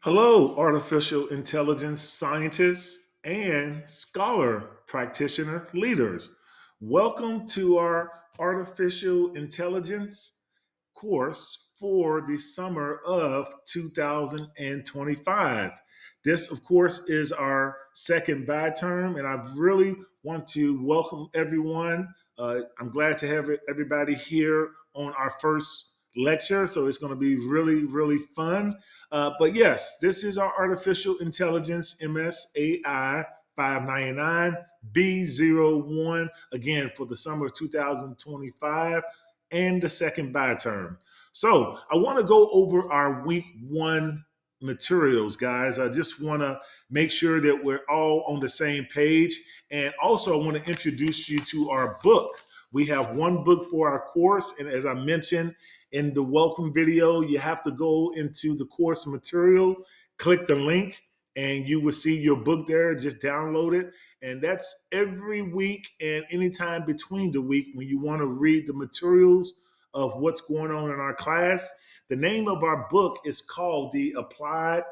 Hello, artificial intelligence scientists and scholar practitioner leaders. Welcome to our artificial intelligence course for the summer of 2025. This, of course, is our second bi term, and I really want to welcome everyone. I'm glad to have everybody here on our first lecture, so it's going to be really, really fun. But yes, this is our artificial intelligence MSAI 599 B01 again for the summer of 2025 and the second bi term. So I want to go over our week one materials, guys. I just want to make sure that we're all on the same page. And also, I want to introduce you to our book. We have one book for our course. And as I mentioned in the welcome video, you have to go into the course material, click the link, and you will see your book there. Just download it. And that's every week and anytime between the week when you want to read the materials of what's going on in our class. The name of our book is called The Applied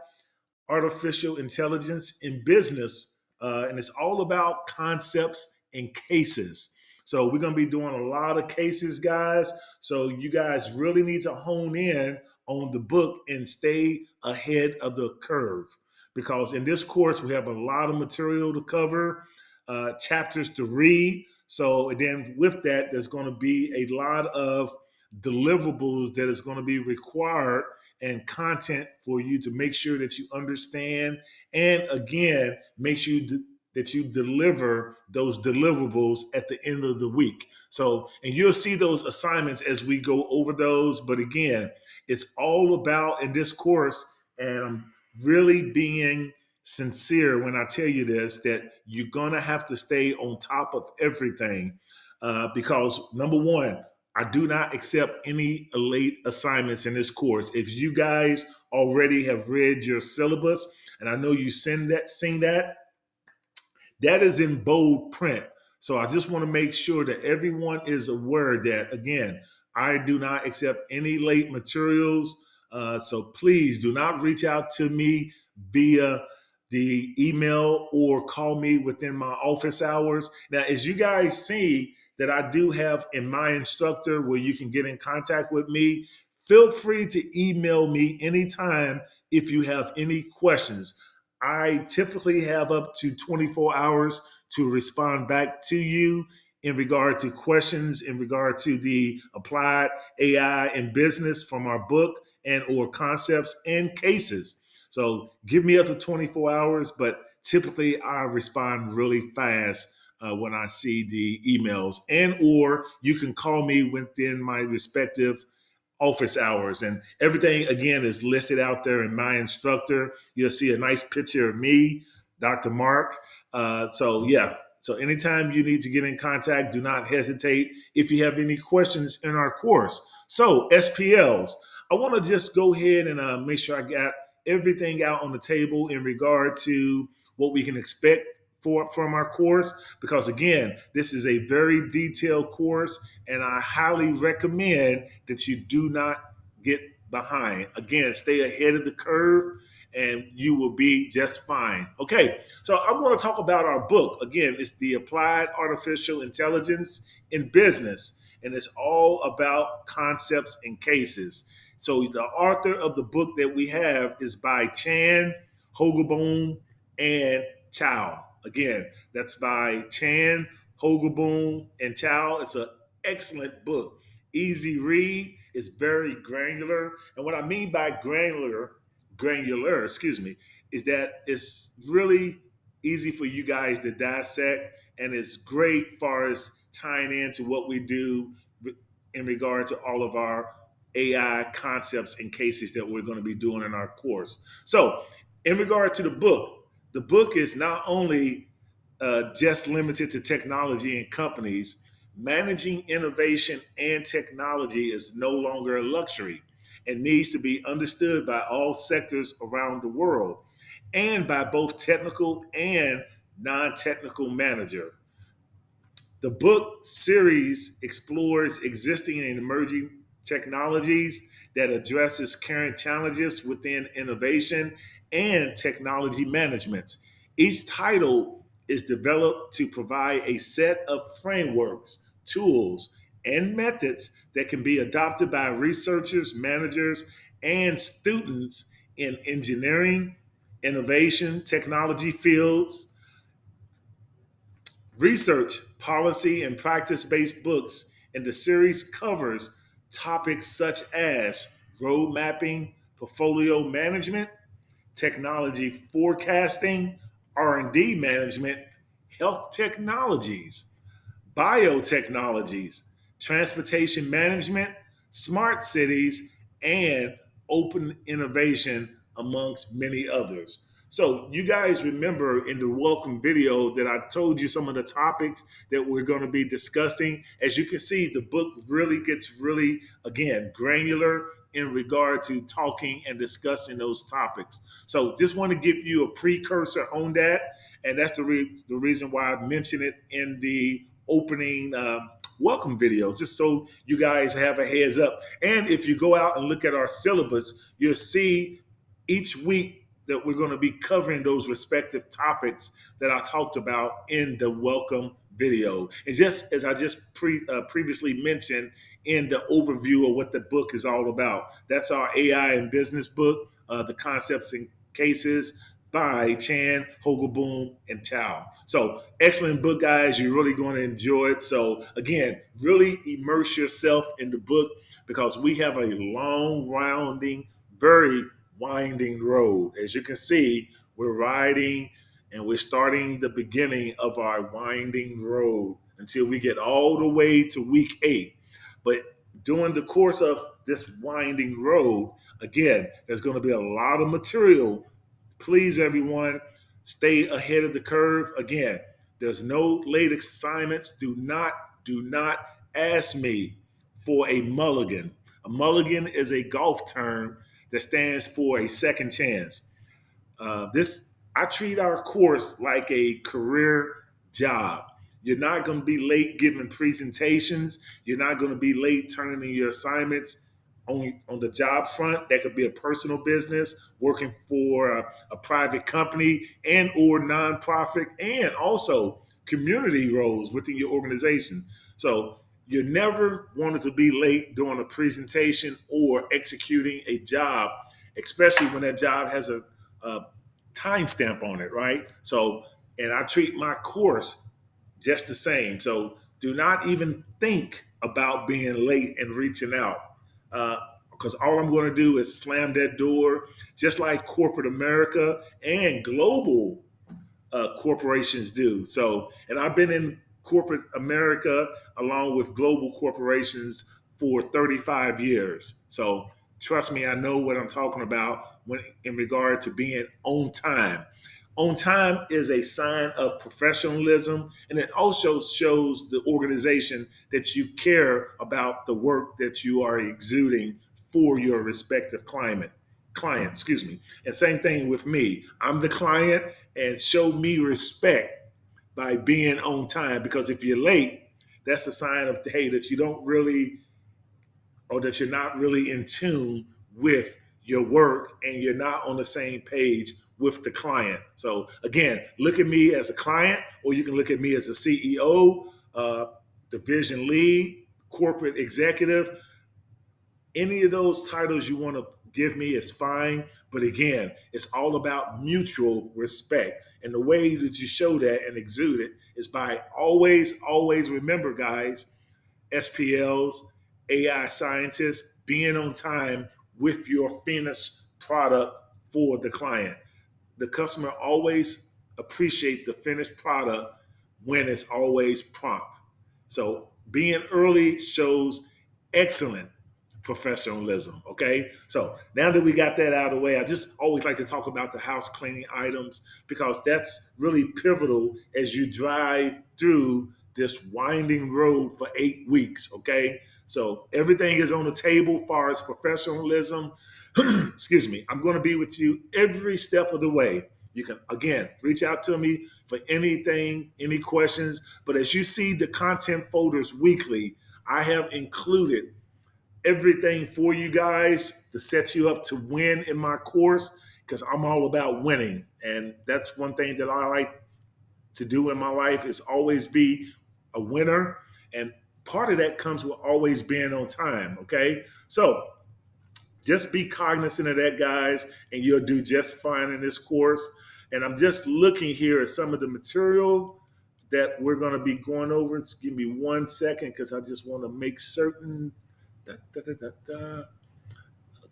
Artificial Intelligence in Business, and it's all about concepts and cases. So we're going to be doing a lot of cases, guys. So you guys really need to hone in on the book and stay ahead of the curve because in this course we have a lot of material to cover, chapters to read. So and then with that, there's going to be a lot of deliverables that is going to be required and content for you to make sure that you understand and again make sure that you deliver those deliverables at the end of the week. So and you'll see those assignments as we go over those, but again it's all about in this course, and I'm really being sincere when I tell you this, that you're gonna have to stay on top of everything, because number one, I do not accept any late assignments in this course. If you guys already have read your syllabus, and I know you seen that, that is in bold print. So I just want to make sure that everyone is aware that, again, I do not accept any late materials. So please do not reach out to me via the email or call me within my office hours. Now, as you guys see, that I do have in my instructor where you can get in contact with me, feel free to email me anytime if you have any questions. I typically have up to 24 hours to respond back to you in regard to questions in regard to the applied AI in business from our book and or concepts and cases. So give me up to 24 hours, but typically I respond really fast when I see the emails, and or you can call me within my respective office hours, and everything again is listed out there in my instructor. You'll see a nice picture of me, Dr. Mark. So yeah, so anytime you need to get in contact, do not hesitate if you have any questions in our course. So SPLs, I want to just go ahead and make sure I got everything out on the table in regard to what we can expect from our course, because again, this is a very detailed course and I highly recommend that you do not get behind. Again, stay ahead of the curve and you will be just fine. Okay, so I want to talk about our book. Again, it's The Applied Artificial Intelligence in Business, and it's all about concepts and cases. So the author of the book that we have is by Chan, Hogaboom, and Chow. Again, that's by Chan, Hogaboom, and Chow. It's an excellent book. Easy read. It's very granular. And what I mean by granular, excuse me, is that it's really easy for you guys to dissect, and it's great as far as tying into what we do in regard to all of our AI concepts and cases that we're going to be doing in our course. So, in regard to the book is not only just limited to technology and companies. Managing innovation and technology is no longer a luxury and needs to be understood by all sectors around the world and by both technical and non-technical manager. The book series explores existing and emerging technologies, that addresses current challenges within innovation and technology management. Each title is developed to provide a set of frameworks, tools, and methods that can be adopted by researchers, managers, and students in engineering, innovation, technology fields. Research, policy, and practice based books in the series covers topics such as road mapping, portfolio management, technology forecasting, R&D management, health technologies, biotechnologies, transportation management, smart cities, and open innovation, amongst many others. So, you guys remember in the welcome video that I told you some of the topics that we're going to be discussing. As you can see, the book really gets really, again, granular in regard to talking and discussing those topics. So, just want to give you a precursor on that. And that's the reason why I mentioned it in the opening welcome videos, just so you guys have a heads up. And if you go out and look at our syllabus, you'll see each week that we're going to be covering those respective topics that I talked about in the welcome video. And just as I just previously mentioned in the overview of what the book is all about, that's our AI and business book, the concepts and cases by Chan, Hogelboom, and Chow. So excellent book, guys. You're really going to enjoy it. So again, really immerse yourself in the book because we have a long, rounding, very winding road. As you can see, we're riding and we're starting the beginning of our winding road until we get all the way to week 8. But during the course of this winding road, again, there's going to be a lot of material. Please, everyone, stay ahead of the curve. Again, there's no late assignments. Do not ask me for a mulligan. A mulligan is a golf term that stands for a second chance. This I treat our course like a career job. You're not going to be late giving presentations. You're not going to be late turning in your assignments on the job front. That could be a personal business, working for a private company and or nonprofit, and also community roles within your organization. So you never wanted to be late during a presentation or executing a job, especially when that job has a timestamp on it, right? So, and I treat my course just the same. So do not even think about being late and reaching out. Because all I'm going to do is slam that door, just like corporate America and global corporations do. So, and I've been in corporate America along with global corporations for 35 years. So, trust me, I know what I'm talking about when in regard to being on time. On time is a sign of professionalism, and it also shows the organization that you care about the work that you are exuding for your respective client, excuse me. And same thing with me. I'm the client, and show me respect by being on time, because if you're late, that's a sign of, hey, that you don't really, or that you're not really in tune with your work and you're not on the same page with the client. So again, look at me as a client, or you can look at me as a CEO, division lead, corporate executive. Any of those titles you want to give me is fine. But again, it's all about mutual respect. And the way that you show that and exude it is by always remember, guys, SPLs, AI scientists, being on time with your finished product for the client. The customer always appreciate the finished product when it's always prompt. So being early shows excellent professionalism. Okay. So now that we got that out of the way, I just always like to talk about the house cleaning items because that's really pivotal as you drive through this winding road for 8 weeks. Okay. So everything is on the table as far as professionalism. Excuse me. I'm going to be with you every step of the way. You can, again, reach out to me for anything, any questions. But as you see the content folders weekly, I have included everything for you guys to set you up to win in my course because I'm all about winning. And that's one thing that I like to do in my life is always be a winner. And part of that comes with always being on time. Okay. So just be cognizant of that, guys, and you'll do just fine in this course. And I'm just looking here at some of the material that we're going to be going over. Just give me 1 second because I just want to make certain. Da, da, da, da, da.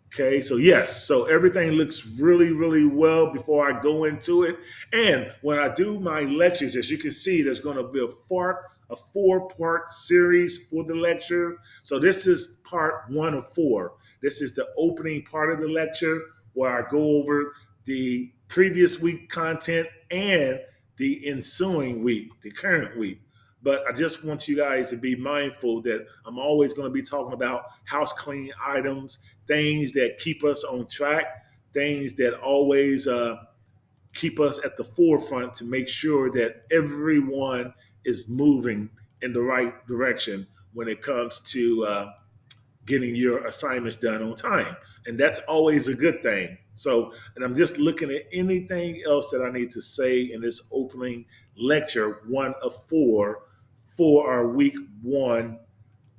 Okay, so yes, so everything looks really, really well before I go into it. And when I do my lectures, as you can see, there's going to be a 4-part series for the lecture. So this is part 1 of 4. This is the opening part of the lecture where I go over the previous week content and the ensuing week, the current week. But I just want you guys to be mindful that I'm always going to be talking about house cleaning items, things that keep us on track, things that always keep us at the forefront to make sure that everyone is moving in the right direction when it comes to getting your assignments done on time. And that's always a good thing. So, and I'm just looking at anything else that I need to say in this opening lecture, 1 of 4 for our week 1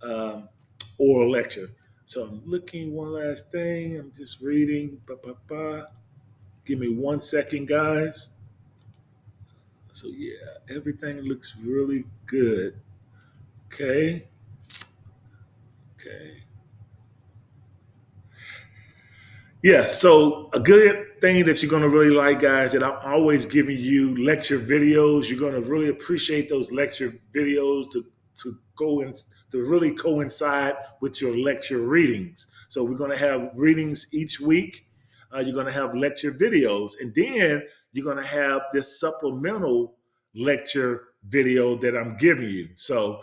um, oral lecture. So I'm looking one last thing. I'm just reading. Give me 1 second, guys. So yeah, everything looks really good. Okay. Okay. Yeah, so a good thing that you're going to really like, guys, that I'm always giving you lecture videos. You're going to really appreciate those lecture videos to go in to really coincide with your lecture readings. So we're going to have readings each week. You're going to have lecture videos, and then you're going to have this supplemental lecture video that I'm giving you. So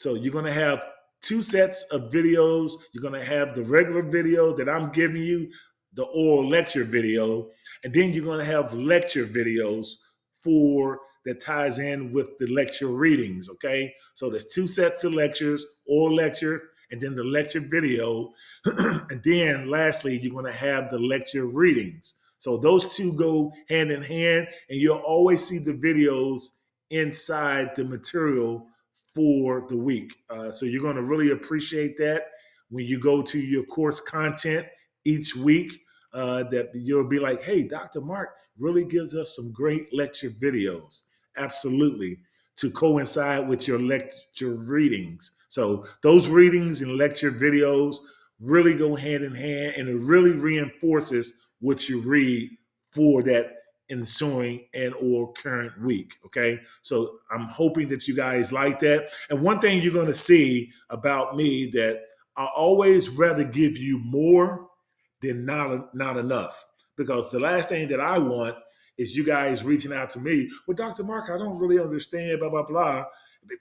you're going to have 2 sets of videos. You're going to have the regular video that I'm giving you, the oral lecture video, and then you're going to have lecture videos for that ties in with the lecture readings. Okay, so there's 2 sets of lectures, oral lecture, and then the lecture video, and then lastly you're going to have the lecture readings. So those two go hand in hand, and you'll always see the videos inside the material for the week. So you're going to really appreciate that when you go to your course content each week. That you'll be like, hey, Dr. Mark really gives us some great lecture videos. Absolutely. To coincide with your lecture readings. So those readings and lecture videos really go hand in hand and it really reinforces what you read for that ensuing and or current week. Okay. So I'm hoping that you guys like that. And one thing you're going to see about me that I always rather give you more than not enough. Because the last thing that I want is you guys reaching out to me, well, Dr. Mark, I don't really understand, blah, blah, blah,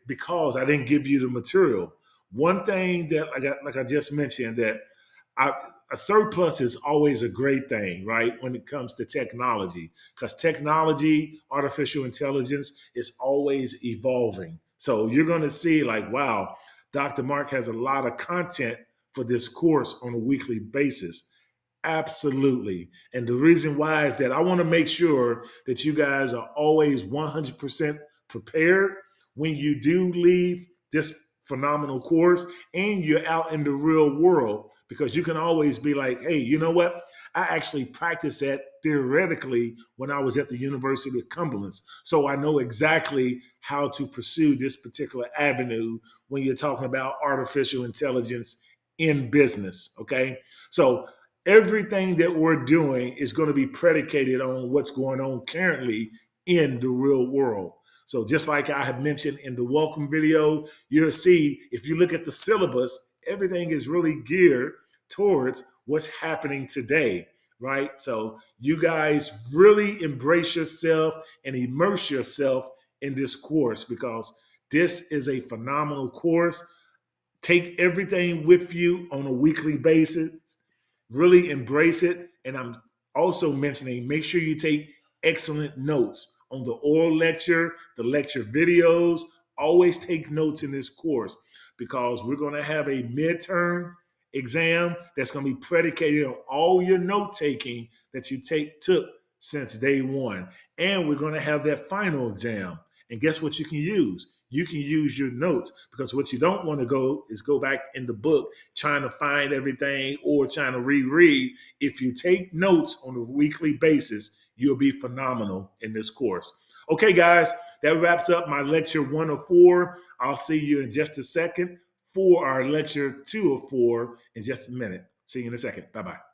because I didn't give you the material. One thing that like I just mentioned, that I, a surplus is always a great thing, right? When it comes to technology, because technology, artificial intelligence is always evolving. So you're going to see like, wow, Dr. Mark has a lot of content for this course on a weekly basis. Absolutely. And the reason why is that I want to make sure that you guys are always 100% prepared when you do leave this phenomenal course and you're out in the real world, because you can always be like, hey, you know what? I actually practiced that theoretically when I was at the University of Cumberland. So I know exactly how to pursue this particular avenue when you're talking about artificial intelligence in business. Okay. So everything that we're doing is going to be predicated on what's going on currently in the real world. So just like I have mentioned in the welcome video, you'll see if you look at the syllabus, everything is really geared towards what's happening today, right? So you guys really embrace yourself and immerse yourself in this course because this is a phenomenal course. Take everything with you on a weekly basis, really embrace it. And I'm also mentioning, make sure you take excellent notes on the oral lecture, the lecture videos. Always take notes in this course because we're going to have a midterm exam that's going to be predicated on all your note taking that you took since day one. And we're going to have that final exam. And guess what you can use? You can use your notes, because what you don't want to go back in the book trying to find everything or trying to reread. If you take notes on a weekly basis, you'll be phenomenal in this course. Okay, guys, that wraps up my lecture 104. I'll see you in just a second for our lecture 204 in just a minute. See you in a second. Bye-bye.